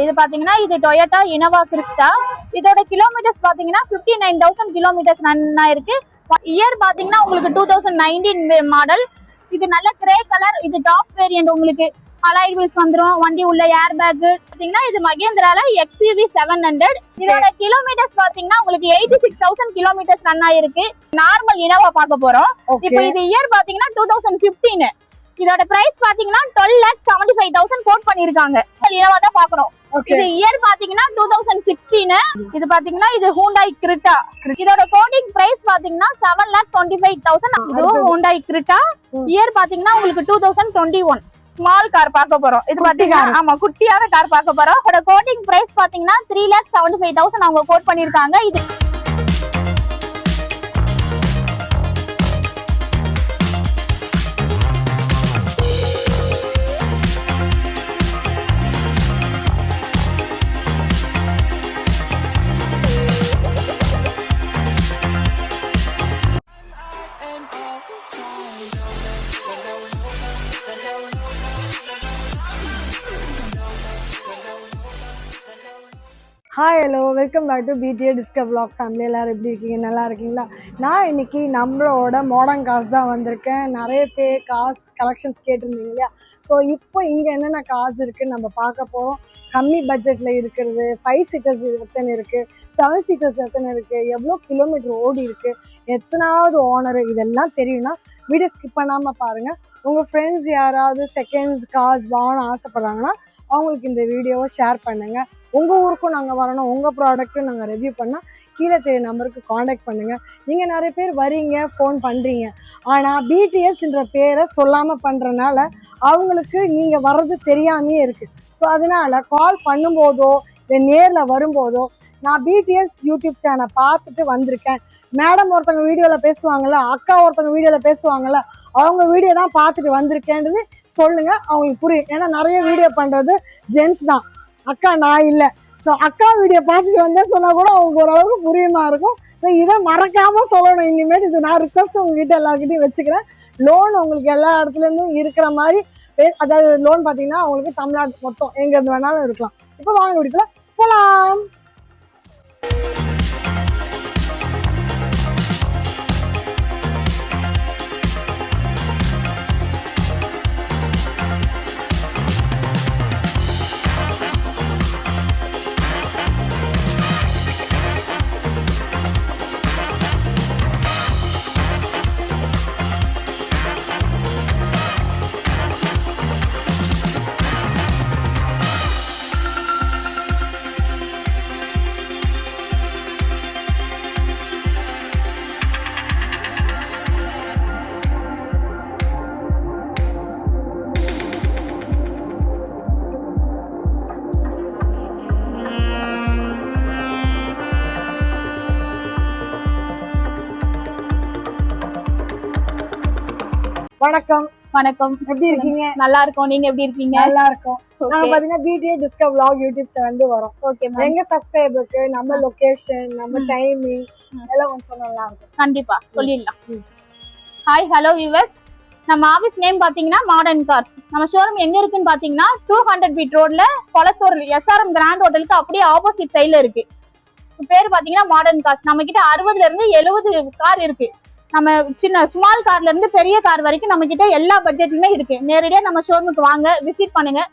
இது பாத்தீங்கன்னா இது டொயோட்டா இனோவா கிறிஸ்டா. இதோட கிலோமீட்டர்ஸ் பாத்தீங்கன்னா 59,000 கிலோமீட்டர்ஸ் ரன் ஆயிருக்கு. இயர் பாத்தீங்கன்னா உங்களுக்கு 2019 மாடல். இது நல்ல கிரே கலர். இது டாப் வேரியன்ட். உங்களுக்கு அலாய் வீல்ஸ் வந்துரும். வண்டி உள்ள ஏர் பேக் பாத்தீங்கன்னா இது மகேந்திரால XUV 700. இதோட கிலோமீட்டர்ஸ் பாத்தீங்கன்னா உங்களுக்கு 86,000 கிலோமீட்டர்ஸ் ரன் ஆயிருக்கு. நார்மல் இனோவா பார்க்க போறோம். இப்போ இது இயர் பாத்தீங்கன்னா 2015. இதோட பிரைஸ் பாத்தீங்கன்னா 12,75,000 கோட் பண்ணிருக்காங்க. இனோவா தான் பாக்குறோம். இது இயர் பாத்தீங்கன்னா 2016. இது பாத்தீங்கன்னா இது ஹூண்டாய் கிரிட்டா. இதோட கோடிங் பிரைஸ் பாத்தீங்கன்னா 7,25,000. இதுவும் ஹூண்டாய் கிரிட்டா. இயர் பாத்தீங்கன்னா உங்களுக்கு 2021. ஸ்மால் கார் பார்க்க போறோம். இது பாத்தீங்கன்னா ஆமா குட்டியான கார் பார்க்க போறோம். இதோட கோடிங் பிரைஸ் பாத்தீங்கன்னா 3,75,000 அவங்க கோட் பண்ணிருக்காங்க. இது hi hello welcome back to BTA discover vlog family. எல்லோரும் எப்படி இருக்கீங்க? நல்லா இருக்கீங்களா? நான் இன்றைக்கி நம்மளோட மாடர்ன் கார்ஸ் தான் வந்திருக்கேன். நிறைய பேர் கார்ஸ் கலெக்ஷன்ஸ் கேட்டிருந்தீங்க இல்லையா? ஸோ இப்போ இங்கே என்னென்ன கார்ஸ் இருக்குதுன்னு நம்ம பார்க்க போகிறோம். கம்மி பட்ஜெட்டில் இருக்கிறது, 5 சீட்டர்ஸ் எத்தனை இருக்குது, 7 சீட்டர்ஸ் எத்தனை இருக்குது, எவ்வளோ கிலோமீட்டர் ஓடி இருக்குது, எத்தனாவது ஓனர், இதெல்லாம் தெரியும்னா வீடியோ ஸ்கிப் பண்ணாமல் பாருங்கள். உங்கள் ஃப்ரெண்ட்ஸ் யாராவது செகண்ட்ஸ் கார்ஸ் வாங்கணும்னு ஆசைப்பட்றாங்கன்னா அவங்களுக்கு இந்த வீடியோவை ஷேர் பண்ணுங்கள். உங்கள் ஊருக்கும் நாங்கள் வரணும், உங்கள் ப்ராடக்ட்டும் நாங்கள் ரிவ்யூ பண்ணால் கீழே தெரிய நம்பருக்கு காண்டாக்ட் பண்ணுங்கள். நீங்கள் நிறைய பேர் வரீங்க, ஃபோன் பண்ணுறீங்க, ஆனால் BTSன்ற பேரை சொல்லாமல் பண்ணுறனால அவங்களுக்கு நீங்கள் வர்றது தெரியாமையே இருக்குது. ஸோ அதனால் கால் பண்ணும்போதோ இல்லை நேரில் வரும்போதோ நான் BTS யூடியூப் சேனலை பார்த்துட்டு வந்திருக்கேன், மேடம் ஒருத்தவங்க வீடியோவில் பேசுவாங்கள்ல, அக்கா ஒருத்தவங்க வீடியோவில் பேசுவாங்கள்ல, அவங்க வீடியோ தான் பார்த்துட்டு வந்திருக்கேன்றது சொல்லுங்கள். அவங்களுக்கு புரியும். ஏன்னா நிறைய வீடியோ பண்ணுறது ஜென்ஸ் தான், அக்கா நான் இல்லை. ஸோ அக்கா வீடியோ பார்த்துட்டு வந்தேன் சொன்னால் கூட அவங்க ஓரளவுக்கு புரியுமா இருக்கும். ஸோ இதை மறக்காமல் சொல்லணும். இனிமேல் இது நான் ரிக்வஸ்ட் உங்ககிட்ட எல்லாருக்கிட்டையும் வச்சுக்கிறேன். லோன் உங்களுக்கு எல்லா இடத்துலேருந்தும் இருக்கிற மாதிரி, அதாவது லோன் பார்த்தீங்கன்னா உங்களுக்கு தமிழ்நாடு மொத்தம் எங்கேருந்து வேணாலும் இருக்கலாம். இப்போ வாங்க வீட்டுல போகலாம். வணக்கம். வணக்கம். எப்படி இருக்கீங்க? நல்லா இருக்கும். நீங்க எப்படி இருக்கீங்க? நல்லா இருக்கும். நாங்க பாத்தீங்கன்னா BTA discover vlog YouTube channel வரோம். ஓகே, எங்க சப்ஸ்கிரைபருக்கு நம்ம லொகேஷன், நம்ம டைமிங் எல்லாம் கொஞ்சம் சொன்னா நல்லா இருக்கும். கண்டிப்பா சொல்லிடலாம். Hi hello viewers. நம்ம ஆபீஸ் நேம் பாத்தீங்கன்னா மாடர்ன் கார்ஸ். நம்ம ஷோரூம் எங்க இருக்குன்னு பாத்தீங்கன்னா 200 ஃபீட் ரோட்ல கொளத்தூர் SRM கிராண்ட் ஹோட்டலுக்கு அப்படியே ஆப்போசிட் சைட்ல இருக்கு. பேர் பாத்தீங்கன்னா மாடர்ன் கார்ஸ். நம்ம கிட்ட 60ல இருந்து 70 கார் இருக்கு. நம்ம சின்ன ஸ்மால் கார்ல இருந்து பெரிய கார் வரைக்கும் நம்ம கிட்ட எல்லா பட்ஜெட்லுமே இருக்கு. நேரடியா நம்ம ஷோரூமுக்கு வாங்க, விசிட் பண்ணுங்க.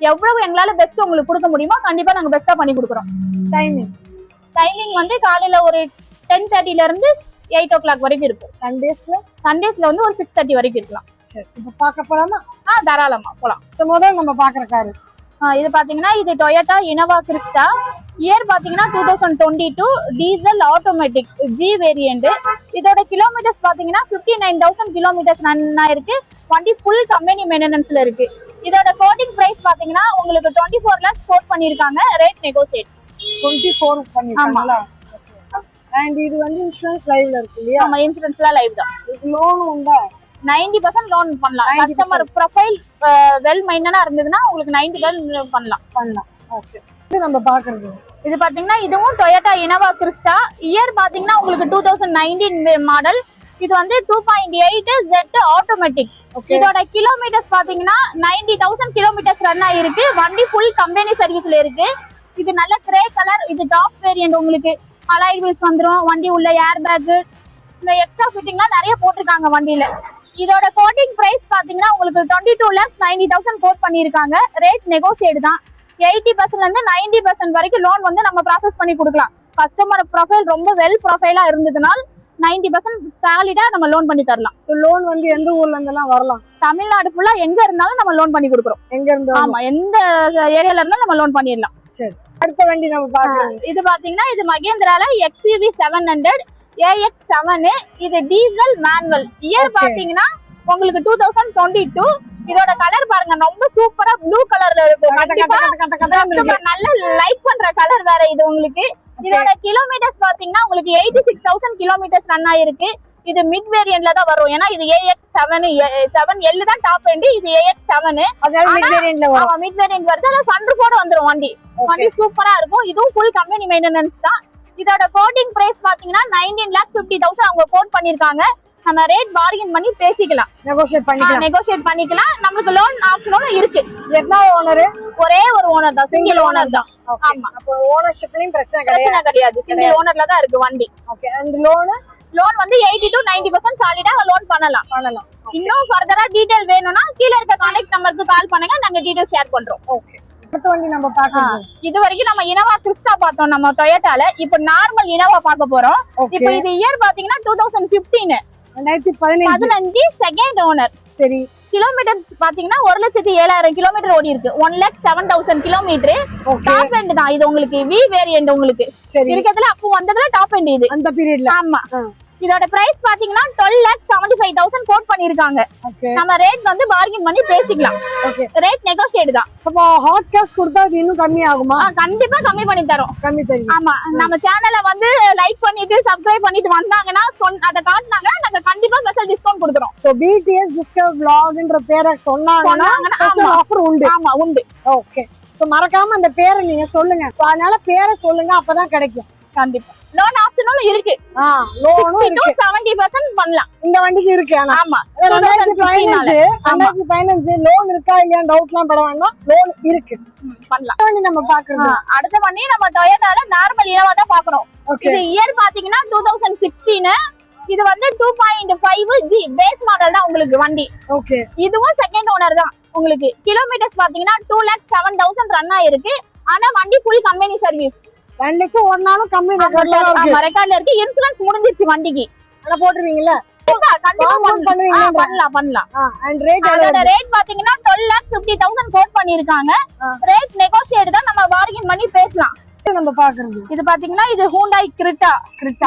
எவ்வளவு எங்களால பெஸ்ட் உங்களுக்கு கொடுக்க முடியுமோ கண்டிப்பா நாங்க பெஸ்டா பண்ணி கொடுக்குறோம். டைமிங் வந்து காலையில ஒரு 10:30ல இருந்து 8 o'clock வரைக்கும் இருக்கும். சண்டேஸ்ல வந்து ஒரு 6:30 வரைக்கும் இருக்கலாம். சரி, இப்போ பார்க்க போலாமா? தாராளமா போலாம். முதல்ல நம்ம பாக்குற காரு இது பாத்தீங்கன்னா இது டொயோட்டா இனோவா கிறிஸ்டா. இயர் பாத்தீங்கன்னா 2022. Diesel automatic G variant. இதோட கிலோமீட்டர்ஸ் பாத்தீங்கன்னா 59,000 கிலோமீட்டர்ஸ் ரன் ஆயிருக்கு. வண்டி ஃபுல் கம்பெனி மெயின்டெனன்ஸ்ல இருக்கு. இதோட கோட்டிங் பிரைஸ் பாத்தீங்கன்னா உங்களுக்கு 24 lakhs கோட் பண்ணிருக்காங்க. Rate negotiate. 24 பண்ணிருக்காங்களா? அண்ட் இது வந்து இன்சூரன்ஸ் லைவ்ல இருக்கு இல்லையா? ஆமா, இன்சூரன்ஸ்லாம் லைவ் தான். லோன் உண்டா? 90% லோன் பண்ணலாம். கஸ்டமர் ப்ரொஃபைல் வெல் மைண்டனா இருந்ததுன்னா உங்களுக்கு 90% பண்ணலாம். ஓகே, இது நம்ம பாக்குறது. இது பாத்தீங்கன்னா இதுவும் டொயோட்டா இனோவா கிறிஸ்டா. இயர் பாத்தீங்கன்னா உங்களுக்கு 2019 மாடல். இது வந்து 2.8 Z ஆட்டோமேட்டிக். இதோட கிலோமீட்டர்ஸ் பாத்தீங்கன்னா 90,000 கிலோமீட்டர்ஸ் ரன் ஆயிருக்கு. வண்டி ஃபுல் கம்பெனி சர்வீஸ்ல இருக்கு. இது நல்ல கிரே கலர். இது டாப் வேரியன்ட். உங்களுக்கு அலாய் வீல்ஸ் வந்துரும். வண்டி உள்ள ஏர் பேக், இந்த எக்ஸ்ட்ரா ஃபிட்டிங்லாம் நிறைய போட்டிருக்காங்க வண்டியில. இதோட கோட்டிங் பிரைஸ் பாத்தீங்கன்னா உங்களுக்கு 22,90,000 கோட் பண்ணிருக்காங்க. ரேட் நெகோஷியேட் தான். 80% இருந்து 90% வரைக்கும் லோன் வந்து நம்ம ப்ராசஸ் பண்ணி கொடுக்கலாம். கஸ்டமர் ப்ரொஃபைல் ரொம்ப வெல் ப்ரொஃபைலா இருந்ததுனால் 90% சாலிடா நம்ம லோன் பண்ணி தரலாம். சோ லோன் வந்து எந்த ஊர்ல இருந்தெல்லாம் வரலாம்? தமிழ்நாடு ஃபுல்லா எங்க இருந்தாலும் நம்ம லோன் பண்ணி கொடுக்குறோம். எங்க இருந்து? ஆமா, எந்த ஏரியால இருந்தாலும் நம்ம லோன் பண்ணிடலாம். சரி, அடுத்த வண்டி நம்ம பாக்கலாம். இது பாத்தீங்கன்னா இது மகேந்திரால XUV 700 AX7. இது டீசல் மேனுவல். இயர் பாத்தீங்கன்னா உங்களுக்கு 2022. இதோட கலர் பாருங்க, ரொம்ப சூப்பரா ப்ளூ கலர்ல இருக்கு. நல்ல லைக் பண்ற கலர் வேற இது உங்களுக்கு. இதோட கிலோமீட்டர்ஸ் பாத்தீங்கன்னா உங்களுக்கு 86,000 கிலோமீட்டர்ஸ் ரன் ஆயிருக்கு. இது மிட் வேரியன்ட்ல தான் வரும். ஏன்னா இது AX7L தான் டாப் எண்ட். இது AX7 அதாவது மிட் வேரியன்ட்ல வரும். ஆமா, மிட் வேரியன்ட் வருது. ஆனா சன்ரூஃபோட வந்துரும் வண்டி. வண்டி சூப்பரா இருக்கும். இதுவும் ஃபுல் கம்பெனி மெயின்டெனன்ஸ் தான். இதோட கோட்டிங் பிரைஸ் பாத்தீங்கன்னா 19,50,000 அவங்க கோட் பண்ணிருக்காங்க. நம்ம ரேட் பார்கெயின் பண்ணி பேசிக்கலாம், நெகோஷியேட் பண்ணிக்கலாம். நமக்கு லோன் ஆப்ஷனும் இருக்கு. என்ன ஓனர்? ஒரே ஒரு ஓனர் தான், சிங்கிள் ஓனர் தான். ஆமா, அப்போ ஓனர்ஷிப்லயும் பிரச்சனை கிடையாது. சிங்கிள் ஓனர்ல தான் இருக்கு வண்டி. ஓகே, அந்த லோன் வந்து 80 to 90% சாலிடா லோன் பண்ணலாம். இன்னும் ஃபர்தரா டீடைல் வேணும்னா கீழ இருக்க கான்டாக்ட் நம்பருக்கு கால் பண்ணுங்க, நாங்க டீடைல் ஷேர் பண்றோம். ஓகே, அடுத்த வண்டி நம்ம பார்க்கலாம். இது வரைக்கும் நம்ம இனோவா கிறிஸ்டா பார்த்தோம் நம்ம டொயோட்டால. இப்போ நார்மல் இனோவா பார்க்க போறோம். இப்போ இது இயர் பாத்தீங்கன்னா 2015 செகண்ட் ஓனர். சரி, கிலோமீட்டர் பாத்தீங்கன்னா 1,07,000 கிலோமீட்டர் ஓடி இருக்கு. 1,07,000 கிலோமீட்டர். டாப் எண்ட் தான் இது. உங்களுக்கு வி வேரியன்ட். உங்களுக்கு இருக்கிறதுல அப்போ வந்ததுல டாப் எண்ட் இது அந்த பீரியட்ல. ஆமா, இதோட பிரைஸ் பாத்தீங்கன்னா 12,75,000 கோட் பண்ணிருக்காங்க. நம்ம ரேட் வந்து பார்கெயின் பண்ணி பேசிக்கலாம். ரேட் நெகோஷியேட் தான். அப்போ ஹாட் கேஷ் கொடுத்தா இது இன்னும் கம்மி ஆகுமா? கண்டிப்பா கம்மி பண்ணி தரோம். ஆமா, நம்ம சேனலை வந்து லைக் பண்ணிட்டு சப்ஸ்கிரைப் பண்ணிட்டு வந்தாங்கன்னா அத காட்டினாங்கன்னா நாங்க கண்டிப்பா ஸ்பெஷல் டிஸ்கவுண்ட் கொடுக்குறோம். சோ BTS டிஸ்கவுண்ட் vlogன்ற பேரை சொன்னாங்கன்னா ஸ்பெஷல் ஆஃபர் உண்டு. ஆமா, உண்டு. ஓகே, சோ மறக்காம அந்த பேரை நீங்க சொல்லுங்க. அதனால பேரை சொல்லுங்க, அப்பதான் கிடைக்கும். கண்டிப்பா லோன் ஆப்ஷனும் இருக்கு. லோனும் இருக்கு. 70% பண்ணலாம். இந்த வண்டிக்கு இருக்கு. ஆமா, 2015 லோன் இருக்கா இல்லையா டவுட்லாம் பட வேண்டாம். லோன் இருக்கு, பண்ணலாம். வண்டி நம்ம பாக்குறோம். அடுத்த வண்டி நம்ம டொயோட்டால நார்மல் இனோவா தான் பாக்குறோம். இது இயர் பாத்தீங்கன்னா 2016. இது வந்து 2.5G பேஸ் மாடல் தான் உங்களுக்கு வண்டி. ஓகே, இதுவும் செகண்ட் ஓனர் தான். உங்களுக்கு கிலோமீட்டர்ஸ் பாத்தீங்கன்னா 2,07,000 ரன் ஆயிருக்கு. ஆனா வண்டி ஃபுல் கம்பெனி சர்வீஸ். 2 லட்சம் ஒரு நாளும் கம்மி ரெக்கார்ட்ல இருக்கு. இன்சூரன்ஸ் முடிஞ்சிருச்சு வண்டிக்கு. அத போட்டுருவீங்களா? பண்ணலாம். அதோட ரேட் பாத்தீங்கன்னா 12,50,000 கோட் பண்ணிருக்காங்க. ரேட் நெகோஷியேட் தான். நம்ம பார்கெயின் பண்ணி பேசலாம். நம்ம பாக்குறது இது பாத்தீங்கன்னா இது ஹூண்டாய் கிரிட்டா.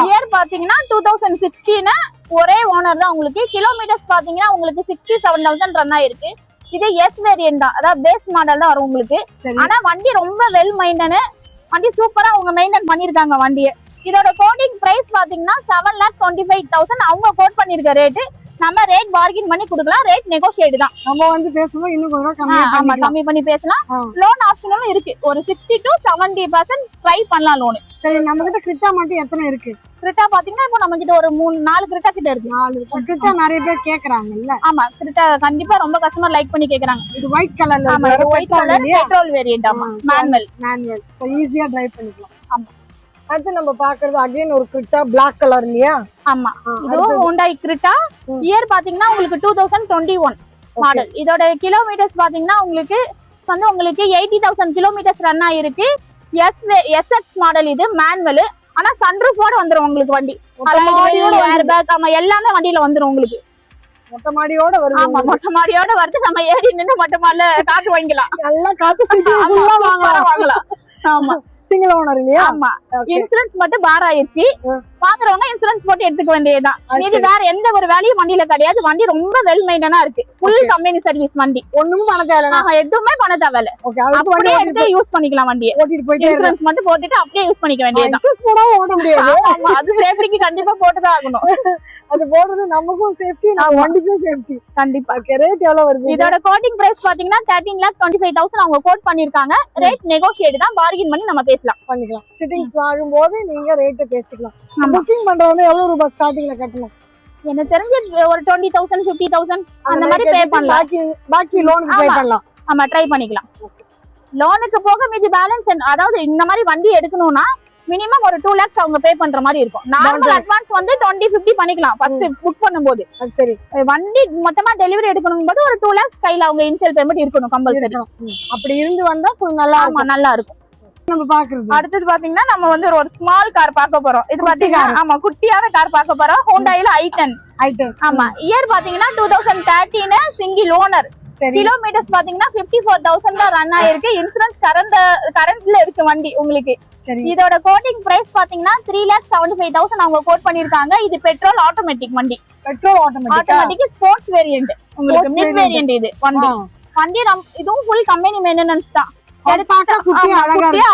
இயர் பாத்தீங்கன்னா 2016. ஒரே ஓனர் தான். உங்களுக்கு கிலோமீட்டர்ஸ் பாத்தீங்கன்னா உங்களுக்கு 67,000 ரன் ஆயிருக்கு. இது எஸ் வேரியன்ட் தான், அதாவது பேஸ் மாடல் தான் வரும் உங்களுக்கு. ஆனா வண்டி ரொம்ப வெல் மெயின்டைன். வண்டி சூப்பரா அவங்க மெயின்டைன் பண்ணிருக்காங்க வண்டியை. இதோட கோட்டிங் பிரைஸ் பாத்தீங்கன்னா 7,25,000 அவங்க கோட் பண்ணிருக்க ரேட். நம்ம ரேட் பார்கெயின் பண்ணி கொடுக்கலாம். ரேட் நெகோஷியேட் தான். நம்ம வந்து பேசும்போது இன்னும் கொஞ்சம் கம்மி பண்ணி பேசலாம். லோன் ஆப்ஷனும் இருக்கு. ஒரு 60 to 70% ட்ரை பண்ணலாம் லோன். சரி, நம்ம கிட்ட கிரிட்டா மட்டும் எத்தனை இருக்கு? கிரிட்டா பாத்தீங்கன்னா இப்போ நம்ம கிட்ட ஒரு 3-4 கிரிட்டா கிட்ட இருக்கு. 4 கிரிட்டா நிறைய பேர் கேக்குறாங்கல்ல. ஆமா, கிரிட்டா கண்டிப்பா ரொம்ப கஸ்டமர் லைக் பண்ணி கேக்குறாங்க. இது ஒயிட் கலர்ல இருக்கு. ஆமா, ஒயிட் கலர் பெட்ரோல் வேரியன்ட். ஆமா, மேனுவல். சோ ஈஸியா டிரைவ் பண்ணிக்கலாம். ஆமா, அடுத்து நம்ம பாக்குறது அகைன் ஒரு கிரிட்டா Black கலர் இல்லையா? ஆமா, இதுவும் ஹூண்டாய் கிரிட்டா. இயர் பாத்தீங்கன்னா உங்களுக்கு 2021 மாடல். இதோட கிலோமீட்டர்ஸ் பாத்தீங்கன்னா உங்களுக்கு 80,000 கிலோமீட்டர்ஸ் ரன் ஆயிருக்கு. SX model. இது மேனுவல். ஆனா சன்ரூஃபோட வந்துரும் உங்களுக்கு வண்டி. ஏர் பேக் எல்லாமே வண்டியில வந்துரும் உங்களுக்கு. மொட்டை மாடியோட வருது. ஆமா, மொட்டை மாடியோட வருது. நம்ம ஏறி நின்னு மொட்டை மாடில காத்து வாங்கிக்கலாம். நல்லா காத்து சிட்டி ஃபுல்லா வாங்கலாம். ஆமா, சிங்கிள் ஓனர் இல்லையா? ஆமா, இன்சூரன்ஸ் மட்டும் பார் ஆயிருச்சு. வாங்குறவங்க இன்சூரன்ஸ் போட்டு எடுத்துக்க வேண்டியதுதான். இது வேற எந்த ஒரு வேலையும் வண்டியில கிடையாது. வண்டி ரொம்ப வெல் மெயின்டனா இருக்கு. ஃபுல் கம்பெனி சர்வீஸ் வண்டி. ஒண்ணும் பண்ண தேவையில்ல. எதுவுமே பண்ண தேவையில்ல. அப்படியே எடுத்து யூஸ் பண்ணிக்கலாம் வண்டியை. ஓட்டிட்டு போயிட்டு இன்சூரன்ஸ் மட்டும் போட்டுட்டு அப்படியே யூஸ் பண்ணிக்க வேண்டியதுதான். இன்சூரன்ஸ் போடாம ஓட்ட முடியாது. ஆமா, அது சேஃப்டிக்கு கண்டிப்பா போட்டுதான் ஆகணும். அது போடுறது நமக்கும் சேஃப்டி, நம்ம வண்டிக்கும் சேஃப்டி. கண்டிப்பா. ரேட் எவ்வளவு வருது? இதோட கோட்டிங் பிரைஸ் பாத்தீங்கன்னா 13,25,000 அவங்க கோட் பண்ணிருக்காங்க. ரேட் நெகோஷியேட் தான். பார்கெயின் பண்ணி நம்ம பேசலாம். பண்ணிக்கலாம். சிட்டிங்ஸ் வாங்கும்போது நீங்க ரேட் பேசிக்கலாம். புக்கிங் பண்றது எவ்வளவு ரூபாய் ஸ்டார்டிங்ல கட்டணும்? எனக்கு தெரிஞ்சு ஒரு 20,000 50,000 அந்த மாதிரி பே பண்ணலாம். பாக்கி லோனுக்கு ட்ரை பண்ணலாம். ஆமா ட்ரை பண்ணிக்கலாம். லோனுக்கு போக மீதி பேலன்ஸ், அதாவது இந்த மாதிரி வண்டி எடுக்கணும்னா மினிமம் ஒரு 2 lakhs அவங்க பே பண்ற மாதிரி இருக்கும். நார்மல் அட்வான்ஸ் வந்து 20-50 பண்ணிக்கலாம் ஃபர்ஸ்ட் புக் பண்ணும்போது. சரி, வண்டி மொத்தமா டெலிவரி எடுக்கணும் போது ஒரு 2 lakhs கையில அவங்க இனிஷியல் பேமெண்ட் இருக்கணும் கம்பல்சரி. அப்படி இருந்து வந்தா கொஞ்சம் நல்லா ஆமா நல்லா இருக்கும். நம்ம பாக்குறது அடுத்தது பாத்தீங்கன்னா நம்ம வந்து ஒரு ஸ்மால் கார் பார்க்க போறோம். இது பாத்தீங்கன்னா ஆமா குட்டியான கார் பார்க்க போறோம். Hondaல i10. ஆமா இயர் பாத்தீங்கன்னா 2013 சிங்கிள் ஓனர். கிலோமீட்டர்ஸ் பாத்தீங்கன்னா 54,000 தான் ரன் ஆயிருக்கு. இன்சூரன்ஸ் கரண்ட்ல இருக்கு வண்டி உங்களுக்கு. இதோட கோட்டிங் பிரைஸ் பாத்தீங்கன்னா 3,75,000 அவங்க கோட் பண்ணிருக்காங்க. இது பெட்ரோல் ஆட்டோமேட்டிக் வண்டி. ஆட்டோமேட்டிக் ஸ்போர்ட்ஸ் வேரியன்ட், உங்களுக்கு மிட் வேரியன்ட். இது வண்டி இதுவும் ஃபுல் கம்பெனி மெயின்டெனன்ஸ் தான்.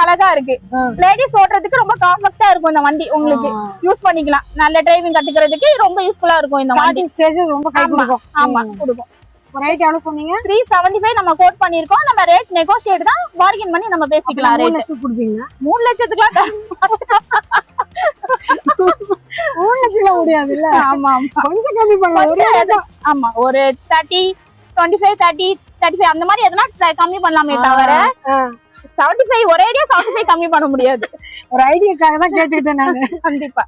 அழகா இருக்கு. லேடிஸ் ஓட்டுறதுக்கு ரொம்ப காம்ஃபர்ட்டா இருக்கும் இந்த வண்டி. உங்களுக்கு யூஸ் பண்ணிக்கலாம். நல்ல டிரைவிங் கத்துக்கிறதுக்கு ரொம்ப யூஸ்ஃபுல்லா இருக்கும் இந்த வண்டி. ரொம்ப கை கொடுக்கும். ஆமா கொடுக்கும். ரேட் எவ்வளவு சொன்னீங்க? 375 நம்ம கோட் பண்ணிருக்கோம். நம்ம ரேட் நெகோஷியேட் தான், பார்கெயின் பண்ணி நம்ம பேசிக்கலாம். ரேட் 3 லட்சம் கொடுப்பீங்க? 3 லட்சத்துக்குலாம் 3 லட்சம் முடியாது இல்ல. ஆமா கொஞ்சம் கம்மி பண்ணலாம். ஆமா ஒரு 30 25 30 35 அந்த மாதிரி எதனா கம்மி பண்ணலாமே தவிர 75 ஒரேடியா 75 கம்மி பண்ண முடியாது. ஒரு ஐடியாக்காக தான் கேட்டுக்கிட்டேன் நானு. கண்டிப்பா.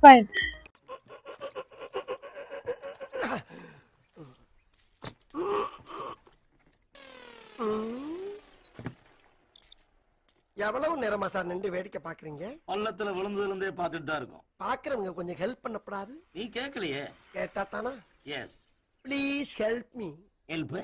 எவ்வளவு நேரமா சார் நின்று வேடிக்கை பாக்குறீங்க? பள்ளத்துல விழுந்ததுல இருந்தே பாத்துட்டு தான் இருக்கும். பாக்குறவங்க கொஞ்சம் ஹெல்ப் பண்ணப்படாது? நீ கேட்கலையே. கேட்டா தானா? Yes please help me. Help